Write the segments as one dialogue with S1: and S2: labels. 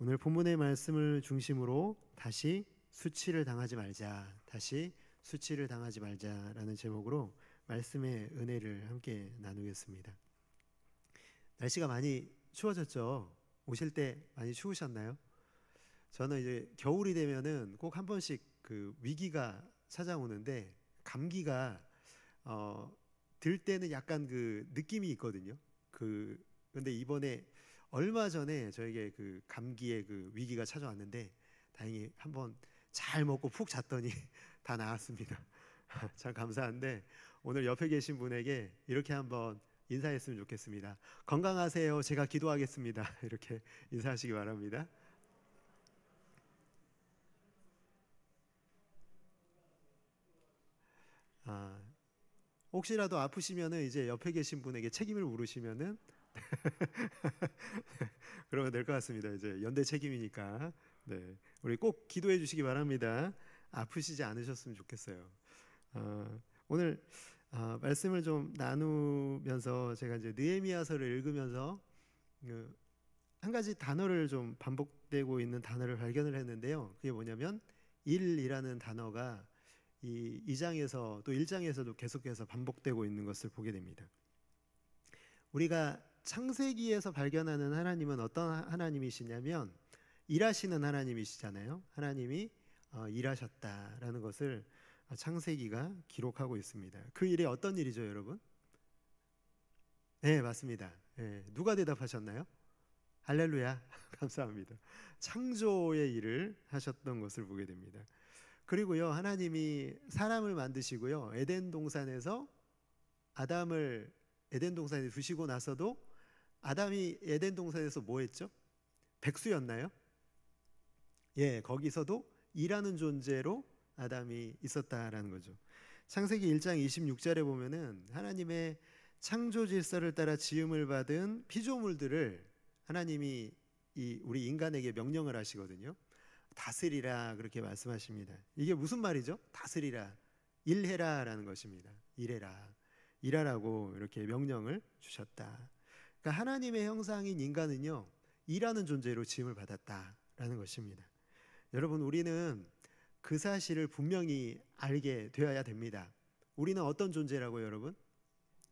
S1: 오늘 본문의 말씀을 중심으로 다시 수치를 당하지 말자라는 제목으로 말씀의 은혜를 함께 나누겠습니다. 날씨가 많이 추워졌죠? 오실 때 많이 추우셨나요? 저는 이제 겨울이 되면은 꼭 한 번씩 그 위기가 찾아오는데 감기가 들 때는 약간 그 느낌이 있거든요. 근데 이번에 얼마 전에 저에게 그 감기의 그 위기가 찾아왔는데 다행히 한번 잘 먹고 푹 잤더니 다 나았습니다. 참 감사한데 오늘 옆에 계신 분에게 이렇게 한번 인사했으면 좋겠습니다. 건강하세요. 제가 기도하겠습니다. 이렇게 인사하시기 바랍니다. 아, 혹시라도 아프시면은 이제 옆에 계신 분에게 책임을 물으시면은 그러면 될 것 같습니다. 이제 연대 책임이니까. 네, 우리 꼭 기도해 주시기 바랍니다. 아프시지 않으셨으면 좋겠어요. 오늘 말씀을 좀 나누면서 제가 이제 느헤미야서를 읽으면서 한 가지 단어를 좀 반복되고 있는 단어를 발견을 했는데요. 그게 뭐냐면 일이라는 단어가 이 2장에서 또 1장에서도 계속해서 반복되고 있는 것을 보게 됩니다. 우리가 창세기에서 발견하는 하나님은 어떤 하나님이시냐면 일하시는 하나님이시잖아요. 하나님이 일하셨다라는 것을 창세기가 기록하고 있습니다. 그 일이 어떤 일이죠, 여러분? 네, 맞습니다. 네, 누가 대답하셨나요? 할렐루야. 감사합니다. 창조의 일을 하셨던 것을 보게 됩니다. 그리고요, 하나님이 사람을 만드시고요, 에덴 동산에서 아담을 에덴 동산에 두시고 나서도 아담이 에덴 동산에서 뭐 했죠? 백수였나요? 예, 거기서도 일하는 존재로 아담이 있었다라는 거죠. 창세기 1장 26절에 보면은 하나님의 창조 질서를 따라 지음을 받은 피조물들을 하나님이 우리 인간에게 명령을 하시거든요. 다스리라 그렇게 말씀하십니다. 이게 무슨 말이죠? 다스리라, 일해라라는 것입니다. 일하라고 이렇게 명령을 주셨다. 그러니까 하나님의 형상인 인간은요, 일하는 존재로 지음을 받았다라는 것입니다. 여러분, 우리는 그 사실을 분명히 알게 되어야 됩니다. 우리는 어떤 존재라고요, 여러분?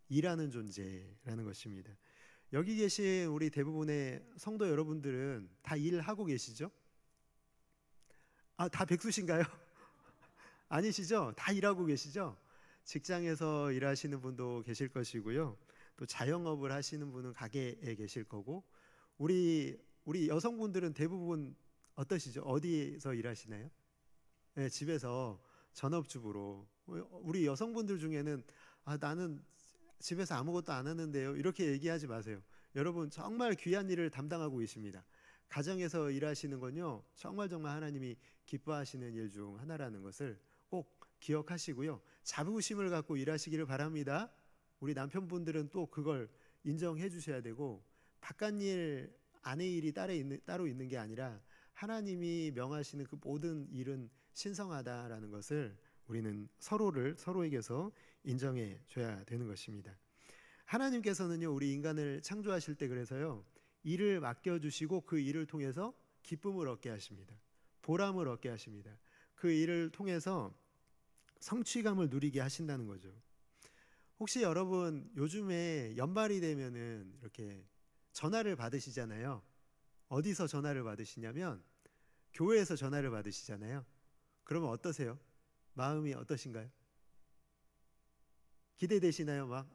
S1: 일하는 존재라는 것입니다. 여기 계신 우리 대부분의 성도 여러분들은 다 일하고 계시죠? 다 백수신가요? 아니시죠? 다 일하고 계시죠? 직장에서 일하시는 분도 계실 것이고요. 또 자영업을 하시는 분은 가게에 계실 거고, 우리 여성분들은 대부분 어떠시죠? 어디서 일하시나요? 네, 집에서 전업주부로. 우리 여성분들 중에는 나는 집에서 아무것도 안 하는데요, 이렇게 얘기하지 마세요. 여러분, 정말 귀한 일을 담당하고 계십니다. 가정에서 일하시는 건요, 정말 하나님이 기뻐하시는 일 중 하나라는 것을 꼭 기억하시고요, 자부심을 갖고 일하시기를 바랍니다. 우리 남편분들은 또 그걸 인정해 주셔야 되고, 바깥일, 아내 일이 따로 있는 게 아니라 하나님이 명하시는 그 모든 일은 신성하다라는 것을 우리는 서로에게서 인정해 줘야 되는 것입니다. 하나님께서는요, 우리 인간을 창조하실 때 그래서요, 일을 맡겨주시고 그 일을 통해서 기쁨을 얻게 하십니다. 보람을 얻게 하십니다. 그 일을 통해서 성취감을 누리게 하신다는 거죠. 혹시 여러분 요즘에 연말이 되면은 이렇게 전화를 받으시잖아요. 어디서 전화를 받으시냐면 교회에서 전화를 받으시잖아요. 그러면 어떠세요? 마음이 어떠신가요? 기대되시나요?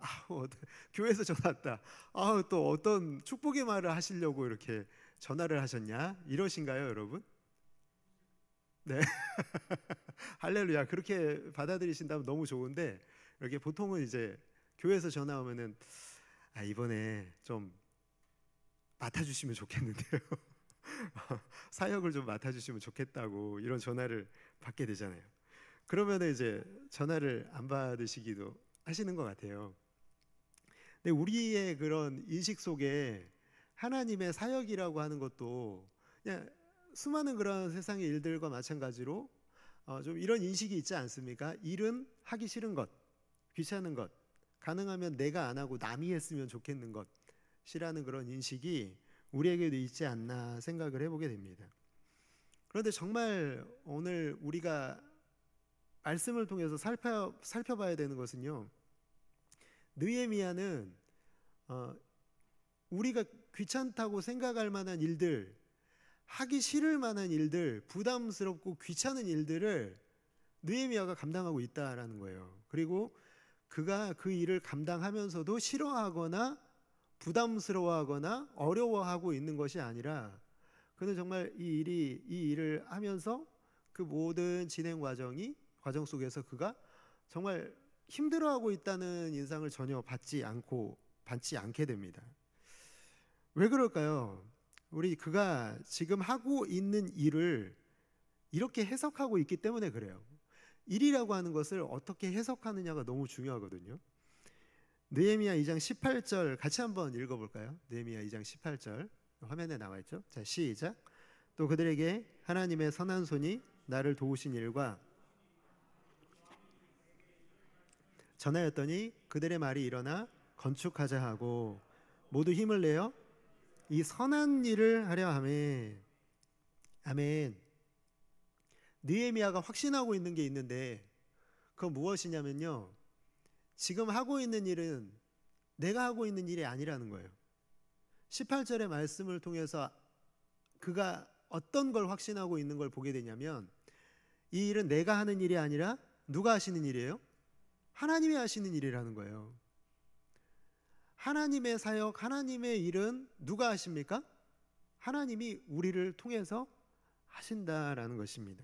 S1: 교회에서 전화 왔다. 또 어떤 축복의 말을 하시려고 이렇게 전화를 하셨냐? 이러신가요, 여러분? 네. 할렐루야. 그렇게 받아들이신다면 너무 좋은데, 이렇게 보통은 이제 교회에서 전화 오면은 이번에 좀 맡아주시면 좋겠는데요. 사역을 좀 맡아주시면 좋겠다고 이런 전화를 받게 되잖아요. 그러면 이제 전화를 안 받으시기도 하시는 것 같아요. 근데 우리의 그런 인식 속에 하나님의 사역이라고 하는 것도 그냥 수많은 그런 세상의 일들과 마찬가지로 좀 이런 인식이 있지 않습니까? 일은 하기 싫은 것, 귀찮은 것, 가능하면 내가 안 하고 남이 했으면 좋겠는 것이라는 그런 인식이 우리에게도 있지 않나 생각을 해보게 됩니다. 그런데 정말 오늘 우리가 말씀을 통해서 살펴봐야 되는 것은요, 느헤미야는 우리가 귀찮다고 생각할 만한 일들, 하기 싫을 만한 일들, 부담스럽고 귀찮은 일들을 느헤미야가 감당하고 있다라는 거예요. 그리고 그가 그 일을 감당하면서도 싫어하거나 부담스러워하거나 어려워하고 있는 것이 아니라, 그는 정말 이 일을 하면서 그 모든 과정 속에서 그가 정말 힘들어하고 있다는 인상을 전혀 받지 않게 됩니다. 왜 그럴까요? 그가 지금 하고 있는 일을 이렇게 해석하고 있기 때문에 그래요. 일이라고 하는 것을 어떻게 해석하느냐가 너무 중요하거든요. 느헤미야 2장 18절 같이 한번 읽어볼까요? 느헤미야 2장 18절 화면에 나와 있죠. 자, 시작. 또 그들에게 하나님의 선한 손이 나를 도우신 일과 전하였더니 그들의 말이 일어나 건축하자 하고 모두 힘을 내어 이 선한 일을 하려 하매. 아멘. 느헤미야가 확신하고 있는 게 있는데 그건 무엇이냐면요, 지금 하고 있는 일은 내가 하고 있는 일이 아니라는 거예요. 18절의 말씀을 통해서 그가 어떤 걸 확신하고 있는 걸 보게 되냐면, 이 일은 내가 하는 일이 아니라 누가 하시는 일이에요? 하나님이 하시는 일이라는 거예요. 하나님의 사역, 하나님의 일은 누가 하십니까? 하나님이 우리를 통해서 하신다라는 것입니다.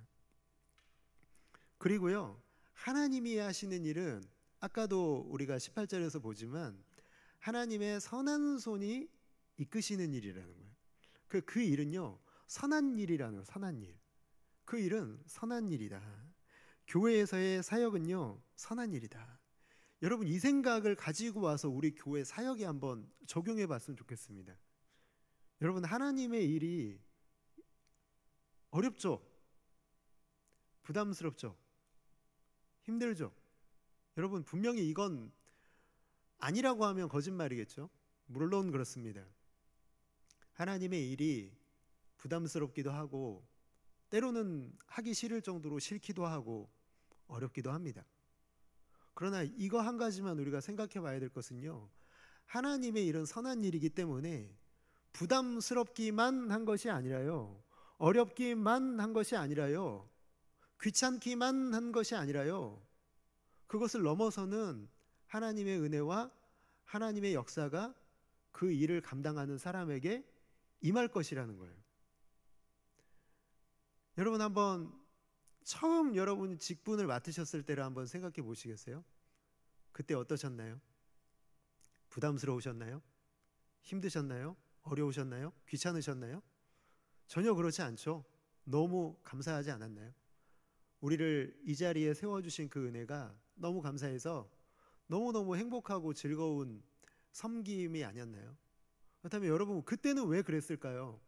S1: 그리고요, 하나님이 하시는 일은 아까도 우리가 18절에서 보지만 하나님의 선한 손이 이끄시는 일이라는 거예요. 그 일은요, 선한 일이라는 거예요. 선한 일. 그 일은 선한 일이다. 교회에서의 사역은요, 선한 일이다. 여러분, 이 생각을 가지고 와서 우리 교회 사역에 한번 적용해 봤으면 좋겠습니다. 여러분, 하나님의 일이 어렵죠? 부담스럽죠? 힘들죠? 여러분, 분명히 이건 아니라고 하면 거짓말이겠죠? 물론 그렇습니다. 하나님의 일이 부담스럽기도 하고 때로는 하기 싫을 정도로 싫기도 하고 어렵기도 합니다. 그러나 이거 한 가지만 우리가 생각해 봐야 될 것은요, 하나님의 일은 선한 일이기 때문에 부담스럽기만 한 것이 아니라요, 어렵기만 한 것이 아니라요, 귀찮기만 한 것이 아니라요, 그것을 넘어서는 하나님의 은혜와 하나님의 역사가 그 일을 감당하는 사람에게 임할 것이라는 거예요. 여러분, 한번 처음 여러분이 직분을 맡으셨을 때를 한번 생각해 보시겠어요? 그때 어떠셨나요? 부담스러우셨나요? 힘드셨나요? 어려우셨나요? 귀찮으셨나요? 전혀 그렇지 않죠. 너무 감사하지 않았나요? 우리를 이 자리에 세워주신 그 은혜가 너무 감사해서 너무너무 행복하고 즐거운 섬김이 아니었나요? 그렇다면 여러분, 그때는 왜 그랬을까요?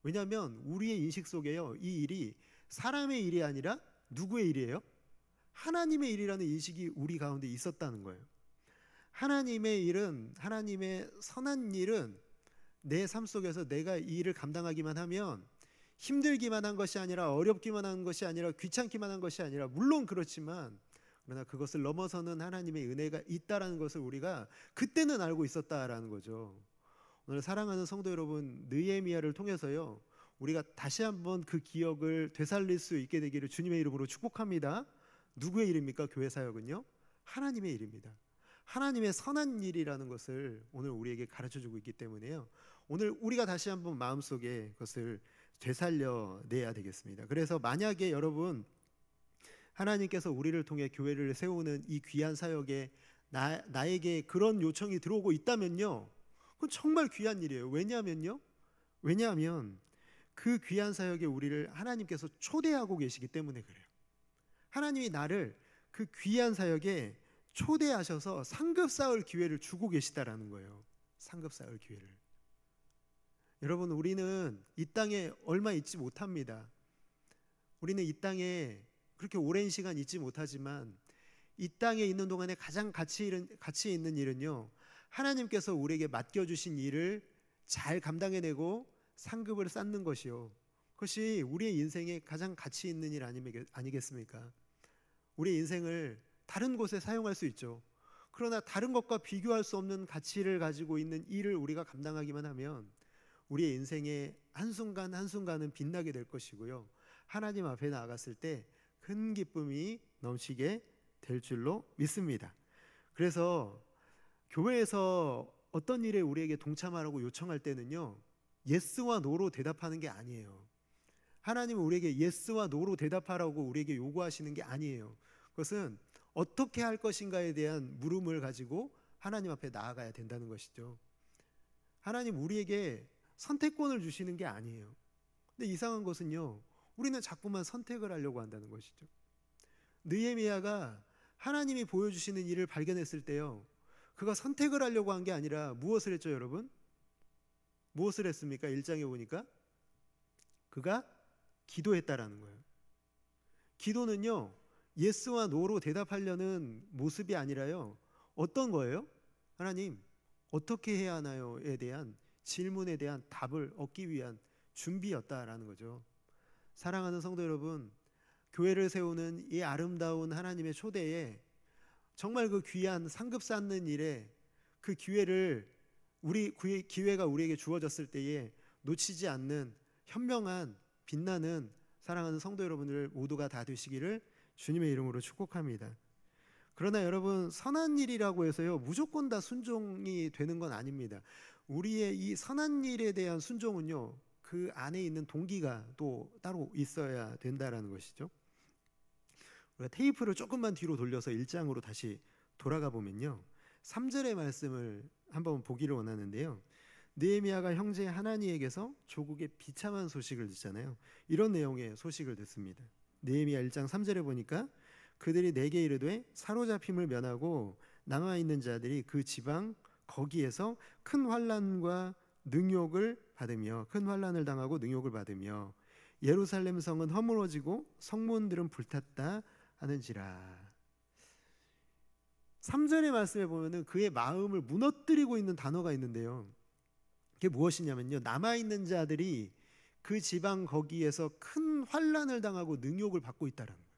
S1: 왜냐하면 우리의 인식 속에요, 이 일이 사람의 일이 아니라 누구의 일이에요? 하나님의 일이라는 인식이 우리 가운데 있었다는 거예요. 하나님의 일은, 하나님의 선한 일은 내 삶 속에서 내가 이 일을 감당하기만 하면 힘들기만 한 것이 아니라 어렵기만 한 것이 아니라 귀찮기만 한 것이 아니라, 물론 그렇지만 그러나 그것을 넘어서는 하나님의 은혜가 있다라는 것을 우리가 그때는 알고 있었다라는 거죠. 오늘 사랑하는 성도 여러분, 느헤미야를 통해서요, 우리가 다시 한번 그 기억을 되살릴 수 있게 되기를 주님의 이름으로 축복합니다. 누구의 일입니까? 교회 사역은요, 하나님의 일입니다. 하나님의 선한 일이라는 것을 오늘 우리에게 가르쳐주고 있기 때문에요, 오늘 우리가 다시 한번 마음속에 그것을 되살려내야 되겠습니다. 그래서 만약에 여러분, 하나님께서 우리를 통해 교회를 세우는 이 귀한 사역에 나에게 그런 요청이 들어오고 있다면요, 그건 정말 귀한 일이에요. 왜냐하면 그 귀한 사역에 우리를 하나님께서 초대하고 계시기 때문에 그래요. 하나님이 나를 그 귀한 사역에 초대하셔서 상급 쌓을 기회를 주고 계시다라는 거예요. 상급 쌓을 기회를. 여러분, 우리는 이 땅에 얼마 있지 못합니다. 우리는 이 땅에 그렇게 오랜 시간 있지 못하지만 이 땅에 있는 동안에 가장 가치 있는 일은요, 하나님께서 우리에게 맡겨주신 일을 잘 감당해내고 상급을 쌓는 것이요, 그것이 우리의 인생에 가장 가치 있는 일 아니겠습니까? 우리의 인생을 다른 곳에 사용할 수 있죠. 그러나 다른 것과 비교할 수 없는 가치를 가지고 있는 일을 우리가 감당하기만 하면 우리의 인생의 한순간 한순간은 빛나게 될 것이고요, 하나님 앞에 나아갔을 때 큰 기쁨이 넘치게 될 줄로 믿습니다. 그래서 교회에서 어떤 일에 우리에게 동참하라고 요청할 때는요, 예스와 노로 대답하는 게 아니에요. 하나님은 우리에게 예스와 노로 대답하라고 우리에게 요구하시는 게 아니에요. 그것은 어떻게 할 것인가에 대한 물음을 가지고 하나님 앞에 나아가야 된다는 것이죠. 하나님 우리에게 선택권을 주시는 게 아니에요. 근데 이상한 것은요, 우리는 자꾸만 선택을 하려고 한다는 것이죠. 느헤미야가 하나님이 보여주시는 일을 발견했을 때요, 그가 선택을 하려고 한 게 아니라 무엇을 했죠, 여러분? 무엇을 했습니까? 1장에 보니까 그가 기도했다라는 거예요. 기도는요, 예스와 노로 대답하려는 모습이 아니라요, 어떤 거예요? 하나님 어떻게 해야 하나요에 대한 질문에 대한 답을 얻기 위한 준비였다라는 거죠. 사랑하는 성도 여러분, 교회를 세우는 이 아름다운 하나님의 초대에 정말 그 귀한 상급 쌓는 일에 그 기회를 기회가 우리에게 주어졌을 때에 놓치지 않는 현명한 빛나는 사랑하는 성도 여러분들 모두가 다 되시기를 주님의 이름으로 축복합니다. 그러나 여러분, 선한 일이라고 해서요 무조건 다 순종이 되는 건 아닙니다. 우리의 이 선한 일에 대한 순종은요, 그 안에 있는 동기가 또 따로 있어야 된다라는 것이죠. 우리가 테이프를 조금만 뒤로 돌려서 1장으로 다시 돌아가 보면요, 3절의 말씀을 한번 보기를 원하는데요, 느헤미야가 형제 하나니에게서 조국의 비참한 소식을 듣잖아요. 이런 내용의 소식을 듣습니다. 느헤미야 1장 3절에 보니까 그들이 내게 이르되 사로잡힘을 면하고 남아있는 자들이 그 지방 거기에서 큰 환난과 능욕을 받으며 큰 환난을 당하고 능욕을 받으며 예루살렘 성은 허물어지고 성문들은 불탔다 하는지라. 3절의 말씀에 보면은 그의 마음을 무너뜨리고 있는 단어가 있는데요, 그게 무엇이냐면요, 남아있는 자들이 그 지방 거기에서 큰 환난을 당하고 능욕을 받고 있다는 거예요.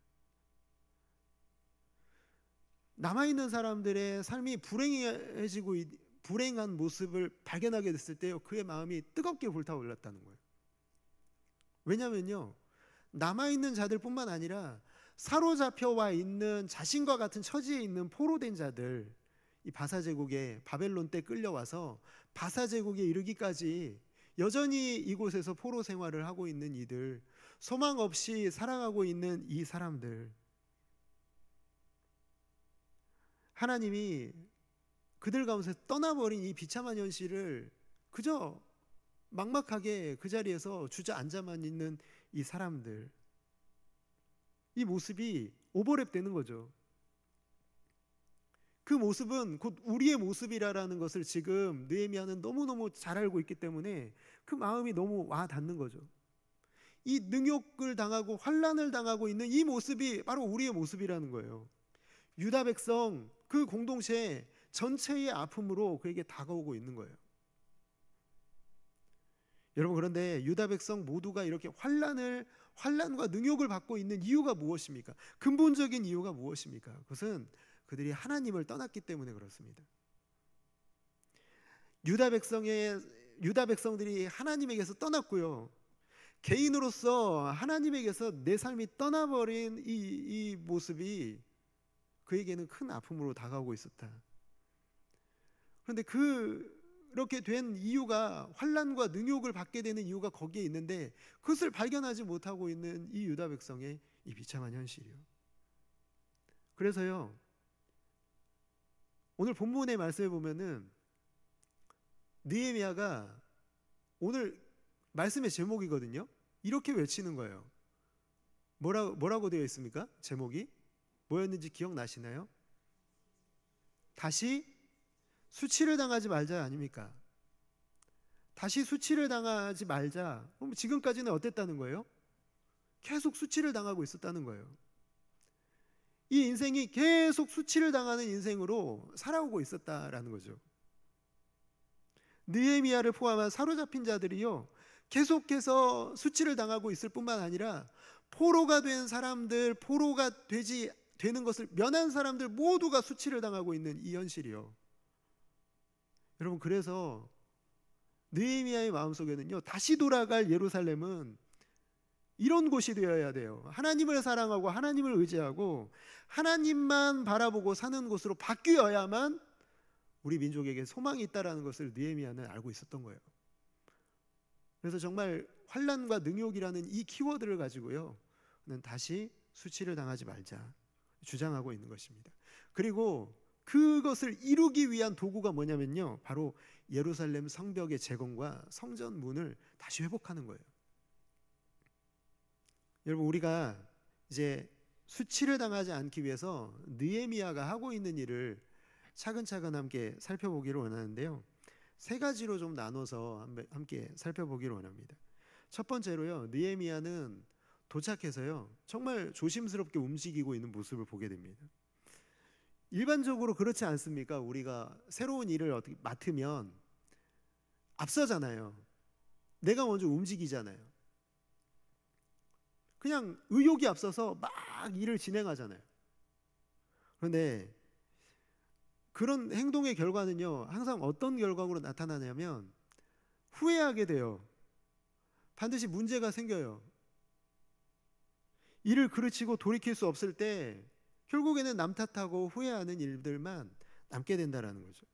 S1: 남아있는 사람들의 삶이 불행한 모습을 발견하게 됐을 때 그의 마음이 뜨겁게 불타올랐다는 거예요. 왜냐면요, 남아있는 자들뿐만 아니라 사로잡혀와 있는 자신과 같은 처지에 있는 포로된 자들, 이 바사 제국에 바벨론 때 끌려와서 바사 제국에 이르기까지 여전히 이곳에서 포로 생활을 하고 있는 이들, 소망 없이 살아가고 있는 이 사람들, 하나님이 그들 가운데서 떠나버린 이 비참한 현실을 그저 막막하게 그 자리에서 주저앉아만 있는 이 사람들, 이 모습이 오버랩 되는 거죠. 그 모습은 곧 우리의 모습이라는 것을 지금 느헤미야는 너무너무 잘 알고 있기 때문에 그 마음이 너무 와 닿는 거죠. 이 능욕을 당하고 환난을 당하고 있는 이 모습이 바로 우리의 모습이라는 거예요. 유다 백성 그 공동체 전체의 아픔으로 그에게 다가오고 있는 거예요. 여러분, 그런데 유다 백성 모두가 이렇게 환난과 능욕을 받고 있는 이유가 무엇입니까? 근본적인 이유가 무엇입니까? 그것은 그들이 하나님을 떠났기 때문에 그렇습니다. 유다 백성들이 하나님에게서 떠났고요, 개인으로서 하나님에게서 내 삶이 떠나버린 이 모습이 그에게는 큰 아픔으로 다가오고 있었다. 그런데 그렇게 된 이유가, 환난과 능욕을 받게 되는 이유가 거기에 있는데 그것을 발견하지 못하고 있는 이 유다 백성의 이 비참한 현실이요. 그래서요, 오늘 본문의 말씀에 보면은 느헤미야가 오늘 말씀의 제목이거든요. 이렇게 외치는 거예요. 뭐라고 되어 있습니까? 제목이 뭐였는지 기억나시나요? 다시 수치를 당하지 말자 아닙니까? 다시 수치를 당하지 말자. 그럼 지금까지는 어땠다는 거예요? 계속 수치를 당하고 있었다는 거예요. 이 인생이 계속 수치를 당하는 인생으로 살아오고 있었다라는 거죠. 느헤미야를 포함한 사로잡힌 자들이요, 계속해서 수치를 당하고 있을 뿐만 아니라 포로가 된 사람들, 포로가 되는 것을 면한 사람들 모두가 수치를 당하고 있는 이 현실이요. 여러분, 그래서 느헤미야의 마음속에는요, 다시 돌아갈 예루살렘은 이런 곳이 되어야 돼요. 하나님을 사랑하고 하나님을 의지하고 하나님만 바라보고 사는 곳으로 바뀌어야만 우리 민족에게 소망이 있다라는 것을 느헤미야는 알고 있었던 거예요. 그래서 정말 환난과 능욕이라는 이 키워드를 가지고요, 다시 수치를 당하지 말자 주장하고 있는 것입니다. 그리고 그것을 이루기 위한 도구가 뭐냐면요, 바로 예루살렘 성벽의 재건과 성전 문을 다시 회복하는 거예요. 여러분, 우리가 이제 수치를 당하지 않기 위해서 느헤미야가 하고 있는 일을 차근차근 함께 살펴보기를 원하는데요, 세 가지로 좀 나눠서 함께 살펴보기를 원합니다. 첫 번째로요, 느헤미야는 도착해서요, 정말 조심스럽게 움직이고 있는 모습을 보게 됩니다. 일반적으로 그렇지 않습니까? 우리가 새로운 일을 어떻게 맡으면 앞서잖아요. 내가 먼저 움직이잖아요. 그냥 의욕이 앞서서 막 일을 진행하잖아요. 그런데 그런 행동의 결과는요, 항상 어떤 결과로 나타나냐면 후회하게 돼요. 반드시 문제가 생겨요. 일을 그르치고 돌이킬 수 없을 때 결국에는 남 탓하고 후회하는 일들만 남게 된다라는 거죠.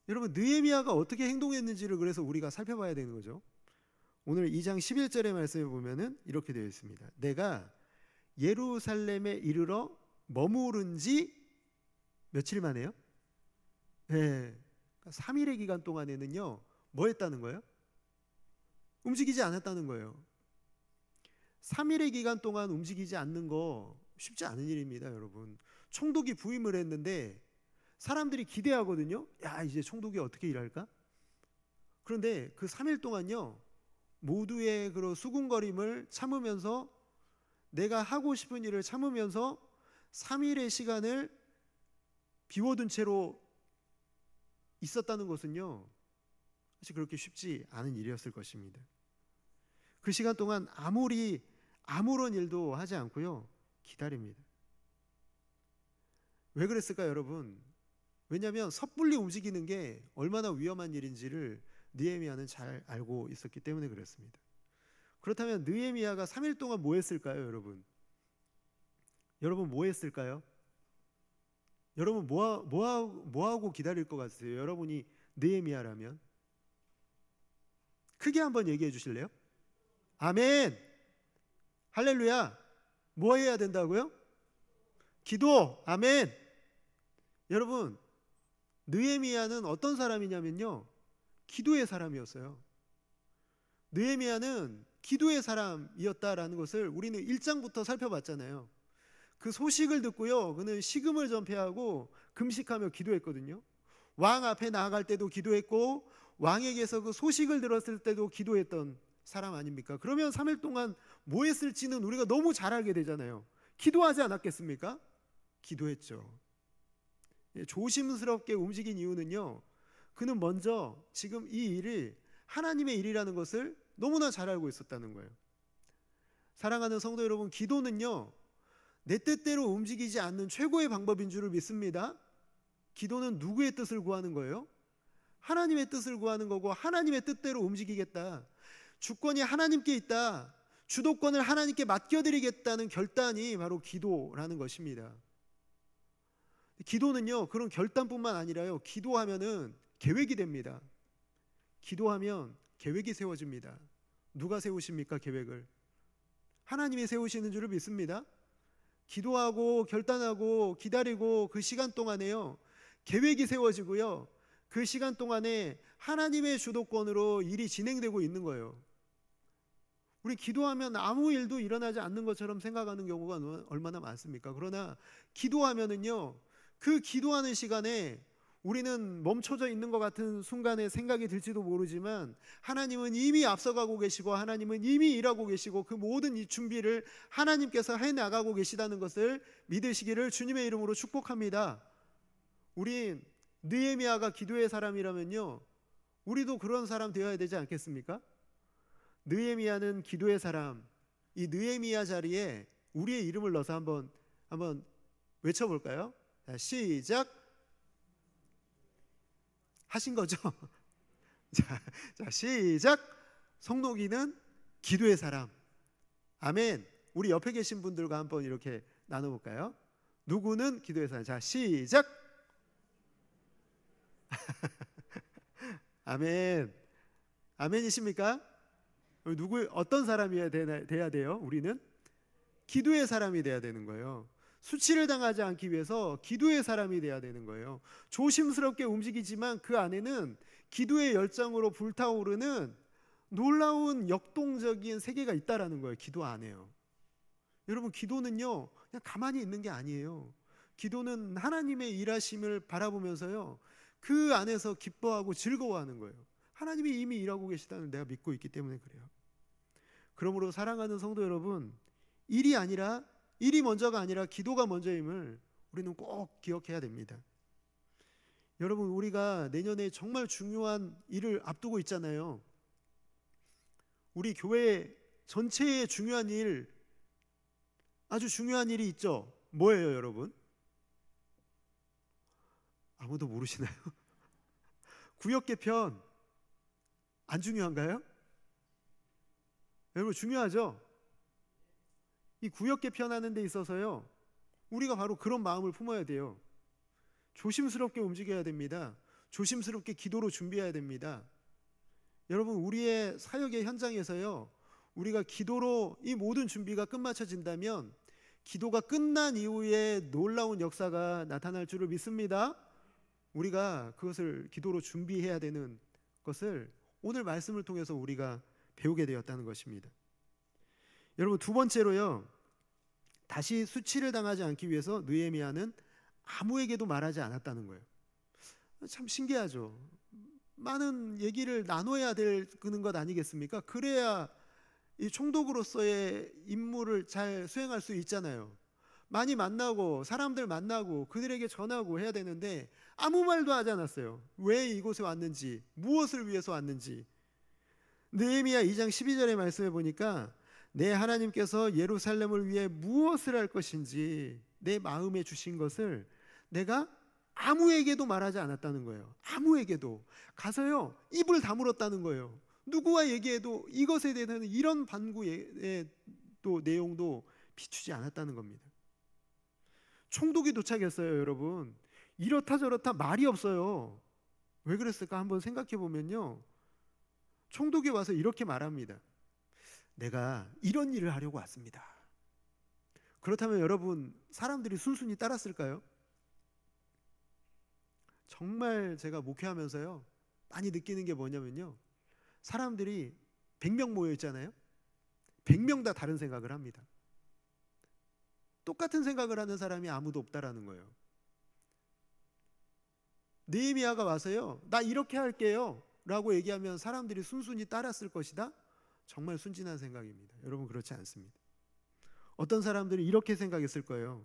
S1: 여러분, 느헤미야가 어떻게 행동했는지를 그래서 우리가 살펴봐야 되는 거죠. 오늘 2장 11절의 말씀에 보면은 이렇게 되어 있습니다. 내가 예루살렘에 이르러 머무른 지 며칠 만에요? 네, 3일의 기간 동안에는요, 뭐 했다는 거예요? 움직이지 않았다는 거예요. 3일의 기간 동안 움직이지 않는 거 쉽지 않은 일입니다, 여러분. 총독이 부임을 했는데 사람들이 기대하거든요. 야, 이제 총독이 어떻게 일할까? 그런데 그 3일 동안요, 모두의 그런 수군거림을 참으면서, 내가 하고 싶은 일을 참으면서 3일의 시간을 비워둔 채로 있었다는 것은요, 사실 그렇게 쉽지 않은 일이었을 것입니다. 그 시간 동안 아무런 일도 하지 않고요, 기다립니다. 왜 그랬을까요, 여러분? 왜냐하면 섣불리 움직이는 게 얼마나 위험한 일인지를 느헤미야는 잘 알고 있었기 때문에 그렇습니다. 그렇다면 느헤미야가 3일 동안 뭐 했을까요, 여러분? 여러분, 뭐 했을까요? 여러분, 뭐 하고 기다릴 것 같으세요? 여러분이 느헤미야라면? 크게 한번 얘기해 주실래요? 아멘! 할렐루야! 뭐 해야 된다고요? 기도! 아멘! 여러분, 느헤미야는 어떤 사람이냐면요, 기도의 사람이었어요. 느헤미야는 기도의 사람이었다라는 것을 우리는 1장부터 살펴봤잖아요. 그 소식을 듣고요, 그는 식음을 전폐하고 금식하며 기도했거든요. 왕 앞에 나아갈 때도 기도했고 왕에게서 그 소식을 들었을 때도 기도했던 사람 아닙니까? 그러면 3일 동안 뭐 했을지는 우리가 너무 잘 알게 되잖아요. 기도하지 않았겠습니까? 기도했죠. 조심스럽게 움직인 이유는요, 그는 먼저 지금 이 일이 하나님의 일이라는 것을 너무나 잘 알고 있었다는 거예요. 사랑하는 성도 여러분, 기도는요, 내 뜻대로 움직이지 않는 최고의 방법인 줄을 믿습니다. 기도는 누구의 뜻을 구하는 거예요? 하나님의 뜻을 구하는 거고, 하나님의 뜻대로 움직이겠다, 주권이 하나님께 있다, 주도권을 하나님께 맡겨드리겠다는 결단이 바로 기도라는 것입니다. 기도는요, 그런 결단뿐만 아니라요, 기도하면은 계획이 됩니다. 기도하면 계획이 세워집니다. 누가 세우십니까, 계획을? 하나님이 세우시는 줄을 믿습니다. 기도하고 결단하고 기다리고 그 시간 동안에요, 계획이 세워지고요, 그 시간 동안에 하나님의 주도권으로 일이 진행되고 있는 거예요. 우리 기도하면 아무 일도 일어나지 않는 것처럼 생각하는 경우가 얼마나 많습니까? 그러나 기도하면은요, 그 기도하는 시간에 우리는 멈춰져 있는 것 같은 순간에 생각이 들지도 모르지만 하나님은 이미 앞서가고 계시고 하나님은 이미 일하고 계시고 그 모든 이 준비를 하나님께서 해나가고 계시다는 것을 믿으시기를 주님의 이름으로 축복합니다. 우리 느헤미야가 기도의 사람이라면요, 우리도 그런 사람 되어야 되지 않겠습니까? 느헤미야는 기도의 사람. 이 느헤미야 자리에 우리의 이름을 넣어서 한번 외쳐볼까요? 자, 시작. 하신 거죠? 자, 시작. 성록이는 기도의 사람. 아멘. 우리 옆에 계신 분들과 한번 이렇게 나눠볼까요? 누구는 기도의 사람. 자, 시작. 아멘. 아멘이십니까? 어떤 사람이 돼야 돼요? 우리는 기도의 사람이 돼야 되는 거예요. 수치를 당하지 않기 위해서 기도의 사람이 돼야 되는 거예요. 조심스럽게 움직이지만 그 안에는 기도의 열정으로 불타오르는 놀라운 역동적인 세계가 있다라는 거예요. 기도 안에요. 여러분, 기도는요 그냥 가만히 있는 게 아니에요. 기도는 하나님의 일하심을 바라보면서요 그 안에서 기뻐하고 즐거워하는 거예요. 하나님이 이미 일하고 계시다는 내가 믿고 있기 때문에 그래요. 그러므로 사랑하는 성도 여러분, 일이 먼저가 아니라 기도가 먼저임을 우리는 꼭 기억해야 됩니다. 여러분, 우리가 내년에 정말 중요한 일을 앞두고 있잖아요. 우리 교회 전체의 중요한 일, 아주 중요한 일이 있죠. 뭐예요, 여러분? 아무도 모르시나요? 구역 개편 안 중요한가요? 여러분, 중요하죠? 이 구역 개편하는 데 있어서요 우리가 바로 그런 마음을 품어야 돼요. 조심스럽게 움직여야 됩니다. 조심스럽게 기도로 준비해야 됩니다. 여러분, 우리의 사역의 현장에서요 우리가 기도로 이 모든 준비가 끝마쳐진다면 기도가 끝난 이후에 놀라운 역사가 나타날 줄을 믿습니다. 우리가 그것을 기도로 준비해야 되는 것을 오늘 말씀을 통해서 우리가 배우게 되었다는 것입니다. 여러분, 두 번째로요, 다시 수치를 당하지 않기 위해서 느헤미야는 아무에게도 말하지 않았다는 거예요. 참 신기하죠. 많은 얘기를 나눠야 되는 것 아니겠습니까? 그래야 이 총독으로서의 임무를 잘 수행할 수 있잖아요. 많이 만나고 사람들 만나고 그들에게 전하고 해야 되는데 아무 말도 하지 않았어요. 왜 이곳에 왔는지, 무엇을 위해서 왔는지. 느헤미야 2장 12절의 말씀에 보니까 내 하나님께서 예루살렘을 위해 무엇을 할 것인지 내 마음에 주신 것을 내가 아무에게도 말하지 않았다는 거예요. 아무에게도. 가서요 입을 다물었다는 거예요. 누구와 얘기해도 이것에 대해서는 이런 반구의 또 내용도 비추지 않았다는 겁니다. 총독이 도착했어요. 여러분, 이렇다 저렇다 말이 없어요. 왜 그랬을까 한번 생각해 보면요, 총독이 와서 이렇게 말합니다. 내가 이런 일을 하려고 왔습니다. 그렇다면 여러분, 사람들이 순순히 따랐을까요? 정말 제가 목회하면서요 많이 느끼는 게 뭐냐면요, 사람들이 100명 모여 있잖아요. 100명 다 다른 생각을 합니다. 똑같은 생각을 하는 사람이 아무도 없다라는 거예요. 느헤미야가 와서요 나 이렇게 할게요 라고 얘기하면 사람들이 순순히 따랐을 것이다? 정말 순진한 생각입니다. 여러분, 그렇지 않습니다. 어떤 사람들이 이렇게 생각했을 거예요.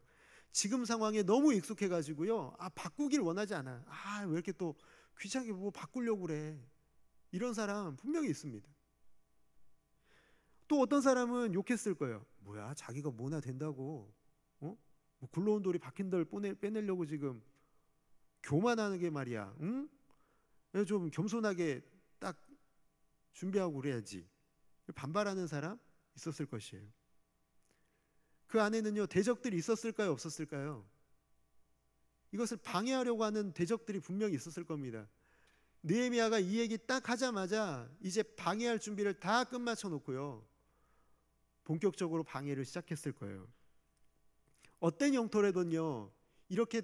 S1: 지금 상황에 너무 익숙해가지고요 바꾸길 원하지 않아. 왜 이렇게 또 귀찮게 뭐 바꾸려고 그래. 이런 사람 분명히 있습니다. 또 어떤 사람은 욕했을 거예요. 뭐야, 자기가 뭐나 된다고 뭐 굴러온 돌이 박힌 돌 빼내려고 지금 교만하는 게 말이야. 응? 좀 겸손하게 딱 준비하고 그래야지. 반발하는 사람 있었을 것이에요. 그 안에는요 대적들이 있었을까요, 없었을까요? 이것을 방해하려고 하는 대적들이 분명히 있었을 겁니다. 느헤미야가 이 얘기 딱 하자마자 이제 방해할 준비를 다 끝마쳐 놓고요 본격적으로 방해를 시작했을 거예요. 어떤 영토라도요 이렇게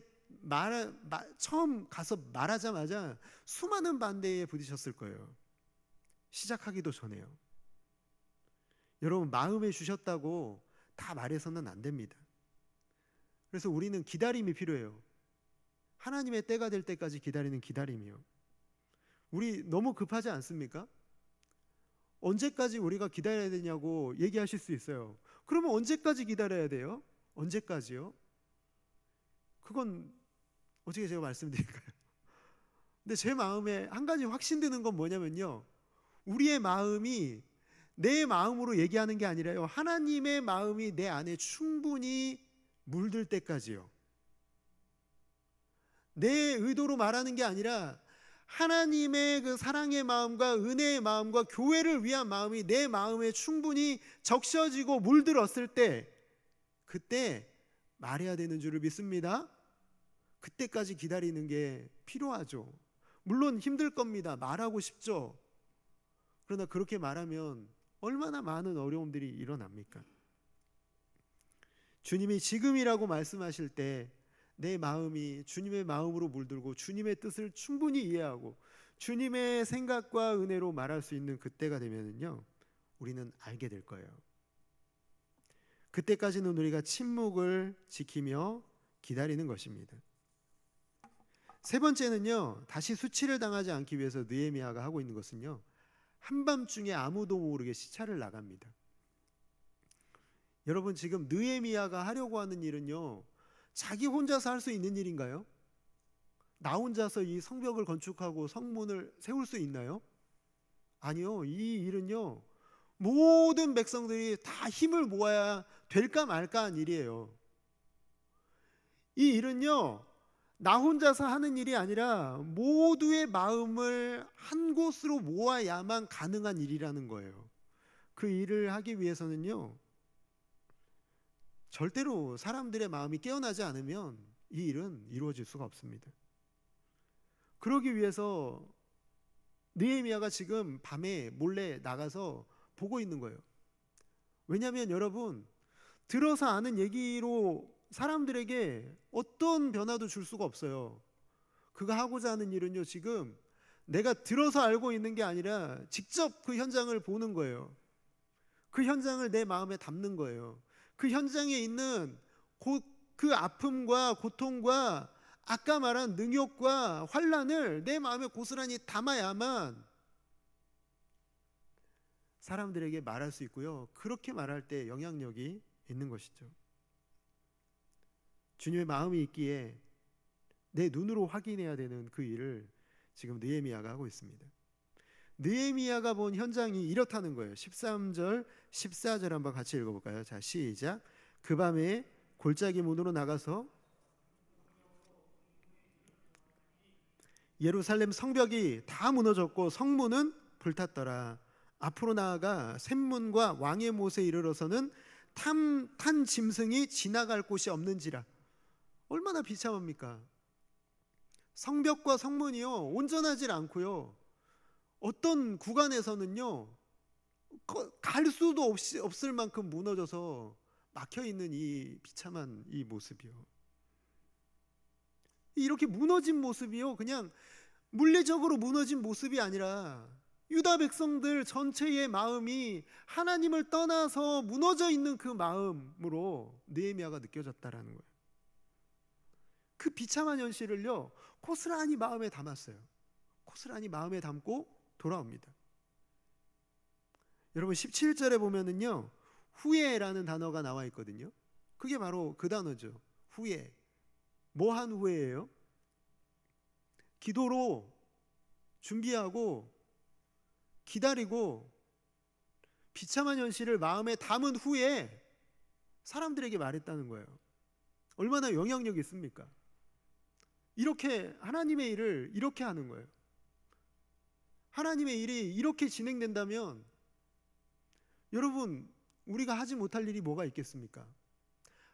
S1: 처음 가서 말하자마자 수많은 반대에 부딪혔을 거예요. 시작하기도 전에요. 여러분, 마음에 주셨다고 다 말해서는 안 됩니다. 그래서 우리는 기다림이 필요해요. 하나님의 때가 될 때까지 기다리는 기다림이요. 우리 너무 급하지 않습니까? 언제까지 우리가 기다려야 되냐고 얘기하실 수 있어요. 그러면 언제까지 기다려야 돼요? 언제까지요? 그건 어떻게 제가 말씀드릴까요? 근데 제 마음에 한 가지 확신드는 건 뭐냐면요, 우리의 마음이 내 마음으로 얘기하는 게 아니라요, 하나님의 마음이 내 안에 충분히 물들 때까지요. 내 의도로 말하는 게 아니라 하나님의 그 사랑의 마음과 은혜의 마음과 교회를 위한 마음이 내 마음에 충분히 적셔지고 물들었을 때, 그때 말해야 되는 줄을 믿습니다. 그때까지 기다리는 게 필요하죠. 물론 힘들 겁니다. 말하고 싶죠. 그러나 그렇게 말하면 얼마나 많은 어려움들이 일어납니까? 주님이 지금이라고 말씀하실 때 내 마음이 주님의 마음으로 물들고 주님의 뜻을 충분히 이해하고 주님의 생각과 은혜로 말할 수 있는 그때가 되면요, 우리는 알게 될 거예요. 그때까지는 우리가 침묵을 지키며 기다리는 것입니다. 세 번째는요, 다시 수치를 당하지 않기 위해서 느헤미야가 하고 있는 것은요, 한밤중에 아무도 모르게 시차를 나갑니다. 여러분, 지금 느헤미야가 하려고 하는 일은요, 자기 혼자서 할 수 있는 일인가요? 나 혼자서 이 성벽을 건축하고 성문을 세울 수 있나요? 아니요. 이 일은요, 모든 백성들이 다 힘을 모아야 될까 말까 한 일이에요. 이 일은요, 나 혼자서 하는 일이 아니라 모두의 마음을 한 곳으로 모아야만 가능한 일이라는 거예요. 그 일을 하기 위해서는요, 절대로 사람들의 마음이 깨어나지 않으면 이 일은 이루어질 수가 없습니다. 그러기 위해서 느헤미야가 지금 밤에 몰래 나가서 보고 있는 거예요. 왜냐하면 여러분, 들어서 아는 얘기로 사람들에게 어떤 변화도 줄 수가 없어요. 그가 하고자 하는 일은요, 지금 내가 들어서 알고 있는 게 아니라 직접 그 현장을 보는 거예요. 그 현장을 내 마음에 담는 거예요. 그 현장에 있는 그 아픔과 고통과 아까 말한 능욕과 환난을 내 마음에 고스란히 담아야만 사람들에게 말할 수 있고요, 그렇게 말할 때 영향력이 있는 것이죠. 주님의 마음이 있기에 내 눈으로 확인해야 되는 그 일을 지금 느헤미야가 하고 있습니다. 느헤미야가 본 현장이 이렇다는 거예요. 13절 14절 한번 같이 읽어볼까요? 자, 시작. 그 밤에 골짜기 문으로 나가서 예루살렘 성벽이 다 무너졌고 성문은 불탔더라. 앞으로 나아가 샘문과 왕의 못에 이르러서는 탄 짐승이 지나갈 곳이 없는지라. 얼마나 비참합니까? 성벽과 성문이요, 온전하지 않고요, 어떤 구간에서는요, 갈 수도 없을 만큼 무너져서 막혀있는 이 비참한 이 모습이요, 이렇게 무너진 모습이요, 그냥 물리적으로 무너진 모습이 아니라 유다 백성들 전체의 마음이 하나님을 떠나서 무너져 있는 그 마음으로 느헤미야가 느껴졌다라는 거예요. 그 비참한 현실을요, 고스란히 마음에 담았어요. 고스란히 마음에 담고 돌아옵니다. 여러분, 17절에 보면은요, 후회라는 단어가 나와 있거든요. 그게 바로 그 단어죠. 후회. 뭐 한 후회예요? 기도로 준비하고 기다리고 비참한 현실을 마음에 담은 후에 사람들에게 말했다는 거예요. 얼마나 영향력이 있습니까? 이렇게 하나님의 일을 이렇게 하는 거예요. 하나님의 일이 이렇게 진행된다면 여러분, 우리가 하지 못할 일이 뭐가 있겠습니까?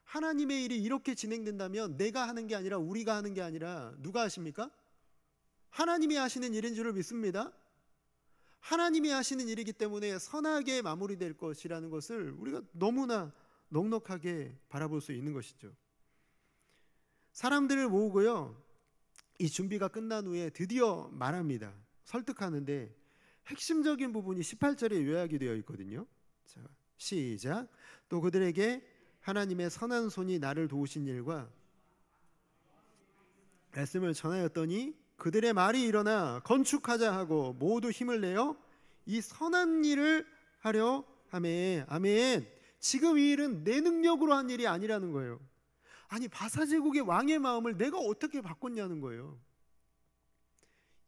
S1: 하나님의 일이 이렇게 진행된다면 내가 하는 게 아니라 우리가 하는 게 아니라 누가 하십니까? 하나님이 하시는 일인 줄을 믿습니다. 하나님이 하시는 일이기 때문에 선하게 마무리될 것이라는 것을 우리가 너무나 넉넉하게 바라볼 수 있는 것이죠. 사람들을 모으고요, 이 준비가 끝난 후에 드디어 말합니다. 설득하는데 핵심적인 부분이 18절에 요약이 되어 있거든요. 자, 시작. 또 그들에게 하나님의 선한 손이 나를 도우신 일과 말씀을 전하였더니 그들의 말이 일어나 건축하자 하고 모두 힘을 내어 이 선한 일을 하려 하매. 아멘. 지금 이 일은 내 능력으로 한 일이 아니라는 거예요. 아니, 바사제국의 왕의 마음을 내가 어떻게 바꿨냐는 거예요.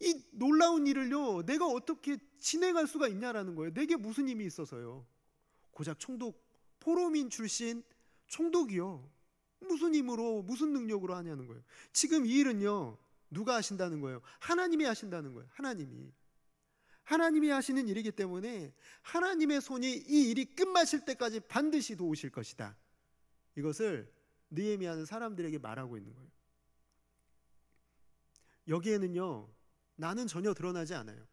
S1: 이 놀라운 일을요, 내가 어떻게 진행할 수가 있냐라는 거예요. 내게 무슨 힘이 있어서요. 고작 총독, 포로민 출신 총독이요, 무슨 힘으로, 무슨 능력으로 하냐는 거예요. 지금 이 일은요, 누가 하신다는 거예요? 하나님이 하신다는 거예요. 하나님이 하시는 일이기 때문에 하나님의 손이 이 일이 끝마칠 때까지 반드시 도우실 것이다. 이것을 느헤미야는 사람들에게 말하고 있는 거예요. 여기에는요, 나는 전혀 드러나지 않아요.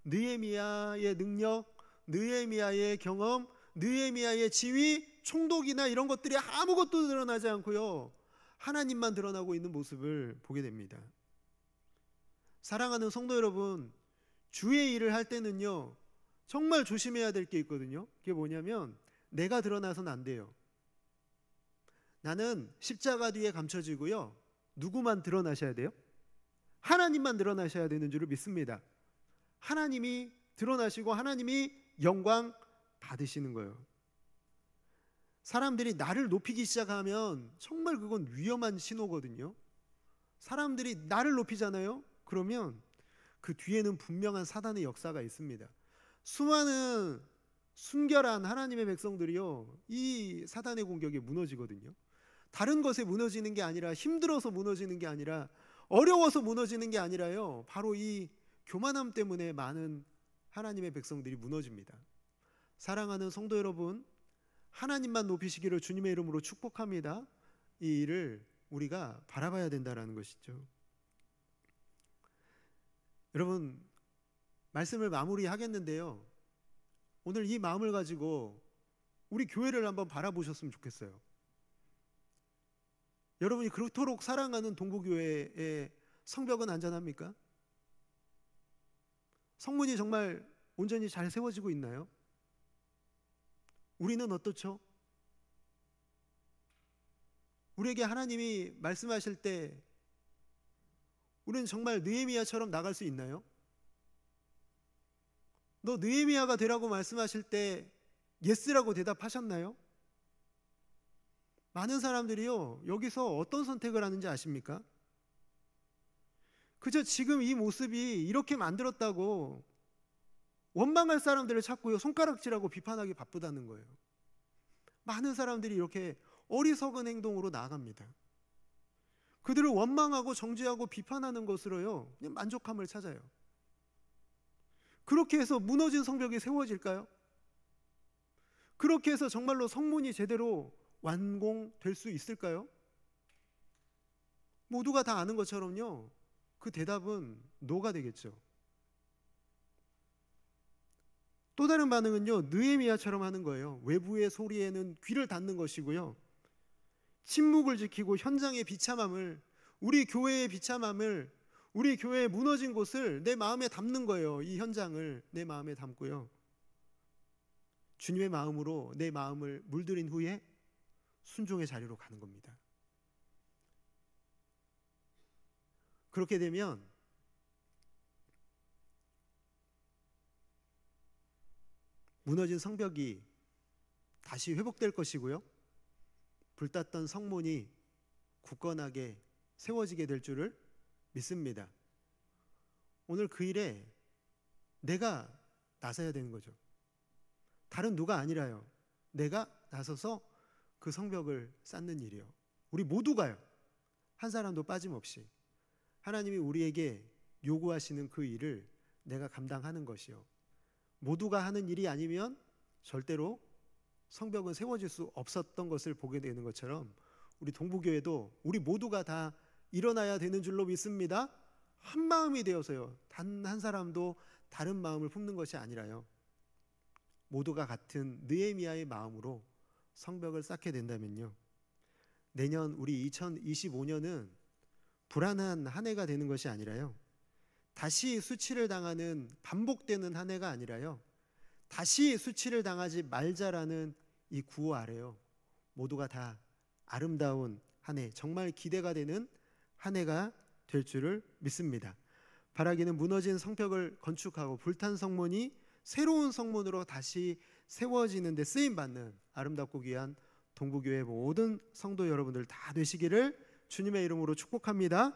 S1: 느헤미야의 능력, 느헤미야의 경험, 느헤미야의 지위, 총독이나 이런 것들이 아무것도 드러나지 않고요, 하나님만 드러나고 있는 모습을 보게 됩니다. 사랑하는 성도 여러분, 주의 일을 할 때는요, 정말 조심해야 될 게 있거든요. 그게 뭐냐면 내가 드러나서는 안 돼요. 나는 십자가 뒤에 감춰지고요, 누구만 드러나셔야 돼요? 하나님만 드러나셔야 되는 줄을 믿습니다. 하나님이 드러나시고 하나님이 영광 받으시는 거예요. 사람들이 나를 높이기 시작하면 정말 그건 위험한 신호거든요. 사람들이 나를 높이잖아요. 그러면 그 뒤에는 분명한 사단의 역사가 있습니다. 수많은 순결한 하나님의 백성들이요, 이 사단의 공격에 무너지거든요. 다른 것에 무너지는 게 아니라, 힘들어서 무너지는 게 아니라, 어려워서 무너지는 게 아니라요, 바로 이 교만함 때문에 많은 하나님의 백성들이 무너집니다. 사랑하는 성도 여러분, 하나님만 높이시기를 주님의 이름으로 축복합니다. 이 일을 우리가 바라봐야 된다는 것이죠. 여러분, 말씀을 마무리하겠는데요, 오늘 이 마음을 가지고 우리 교회를 한번 바라보셨으면 좋겠어요. 여러분이 그토록 사랑하는 동부교회의 성벽은 안전합니까? 성문이 정말 온전히 잘 세워지고 있나요? 우리는 어떻죠? 우리에게 하나님이 말씀하실 때 우리는 정말 느헤미야처럼 나갈 수 있나요? 너 느헤미야가 되라고 말씀하실 때 예스라고 대답하셨나요? 많은 사람들이요, 여기서 어떤 선택을 하는지 아십니까? 그저 지금 이 모습이 이렇게 만들었다고 원망할 사람들을 찾고요, 손가락질하고 비판하기 바쁘다는 거예요. 많은 사람들이 이렇게 어리석은 행동으로 나아갑니다. 그들을 원망하고 정죄하고 비판하는 것으로요, 그냥 만족함을 찾아요. 그렇게 해서 무너진 성벽이 세워질까요? 그렇게 해서 정말로 성문이 제대로 완공될 수 있을까요? 모두가 다 아는 것처럼요, 그 대답은 노가 되겠죠. 또 다른 반응은요, 느헤미야처럼 하는 거예요. 외부의 소리에는 귀를 닫는 것이고요, 침묵을 지키고 현장의 비참함을, 우리 교회의 비참함을, 우리 교회의 무너진 곳을 내 마음에 담는 거예요. 이 현장을 내 마음에 담고요, 주님의 마음으로 내 마음을 물들인 후에 순종의 자리로 가는 겁니다. 그렇게 되면 무너진 성벽이 다시 회복될 것이고요, 불탔던 성문이 굳건하게 세워지게 될 줄을 믿습니다. 오늘 그 일에 내가 나서야 되는 거죠. 다른 누가 아니라요, 내가 나서서 그 성벽을 쌓는 일이요, 우리 모두가요, 한 사람도 빠짐없이 하나님이 우리에게 요구하시는 그 일을 내가 감당하는 것이요, 모두가 하는 일이 아니면 절대로 성벽은 세워질 수 없었던 것을 보게 되는 것처럼 우리 동부교회도 우리 모두가 다 일어나야 되는 줄로 믿습니다. 한 마음이 되어서요, 단 한 사람도 다른 마음을 품는 것이 아니라요, 모두가 같은 느헤미야의 마음으로 성벽을 쌓게 된다면요, 내년 우리 2025년은 불안한 한 해가 되는 것이 아니라요, 다시 수치를 당하는, 반복되는 한 해가 아니라요, 다시 수치를 당하지 말자라는 이 구호 아래요, 모두가 다 아름다운 한 해, 정말 기대가 되는 한 해가 될 줄을 믿습니다. 바라기는 무너진 성벽을 건축하고 불탄 성문이 새로운 성문으로 다시 세워지는 데 쓰임받는 아름답고 귀한 동부교회 모든 성도 여러분들 다 되시기를 주님의 이름으로 축복합니다.